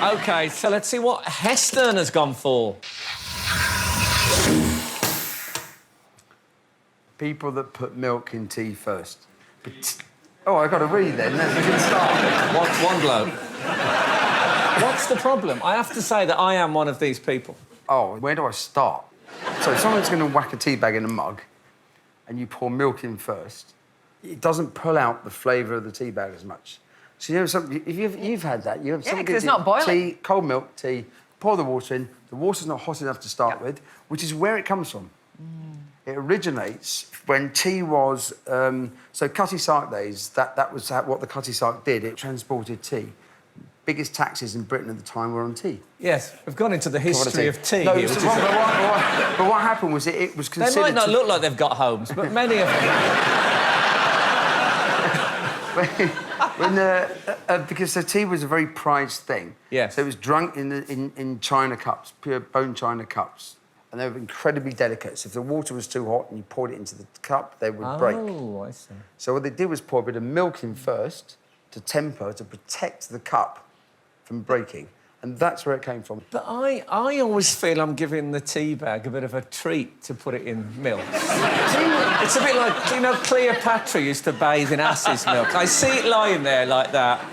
OK, so let's see what Heston has gone for. People that put milk in tea first. Oh, I've got to read then. That's a good start. One bloke. What's the problem? I have to say that I am one of these people. Oh, where do I start? So if someone's going to whack a tea bag in a mug and you pour milk in first, it doesn't pull out the flavour of the tea bag as much. So, you know, something, if you've had that, you have something... Yeah, because it's not boiling. Tea, cold milk, tea, pour the water in. The water's not hot enough to start with, which is where it comes from. It originates when tea was... so Cutty Sark days, that was what the Cutty Sark did. It transported tea. Biggest taxes in Britain at the time were on tea. Yes, we've gone into the history of tea no, here. But what happened was it was considered... They might not look like they've got homes, but many of them... because the tea was a very prized thing. Yes. So it was drunk in china cups, pure bone china cups. And they were incredibly delicate. So if the water was too hot and you poured it into the cup, they would break. Oh, I see. So what they did was pour a bit of milk in first to temper, to protect the cup from breaking. And that's where it came from. But I always feel I'm giving the tea bag a bit of a treat to put it in milk. It's a bit like, you know, Cleopatra used to bathe in ass's milk. I see it lying there like that.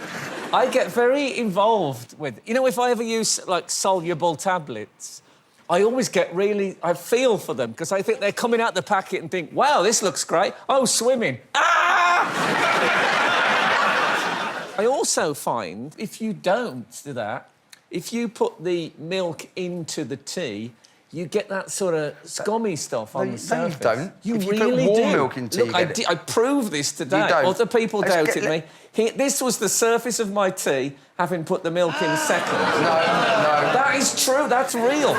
I get very involved with... You know, if I ever use, like, soluble tablets, I always get really... I feel for them, because I think they're coming out the packet and think, wow, this looks great. Oh, swimming. Ah! I also find, if you don't do that, if you put the milk into the tea, you get that sort of scummy stuff on the surface. No, you don't. You if you really put warm do. milk in tea, Look, I proved this today. You don't. Other people doubted me. This was the surface of my tea, having put the milk in second. No. That is true. That's real.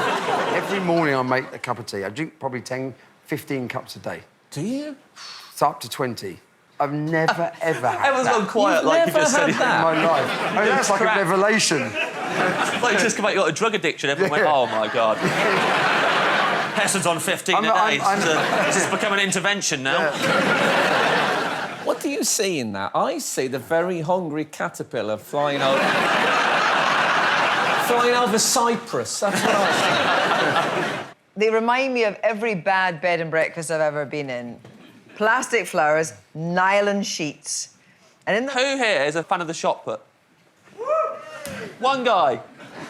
Every morning I make a cup of tea. I drink probably 10, 15 cups a day. Do you? It's up to 20. I've never, ever had Everyone's that. gone quiet like you just said had it. that? In my life. I mean, that's like a revelation. Like, just come out, you got a drug addiction. Everyone went, oh, my God. Heston's on 15 a day. This is become an intervention now. Yeah. What do you see in that? I see the very hungry caterpillar flying over... flying over Cyprus. That's what I see. They remind me of every bad bed and breakfast I've ever been in. Plastic flowers, nylon sheets. And in the... Who here is a fan of the shot put? One guy.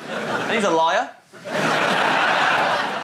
And he's a liar.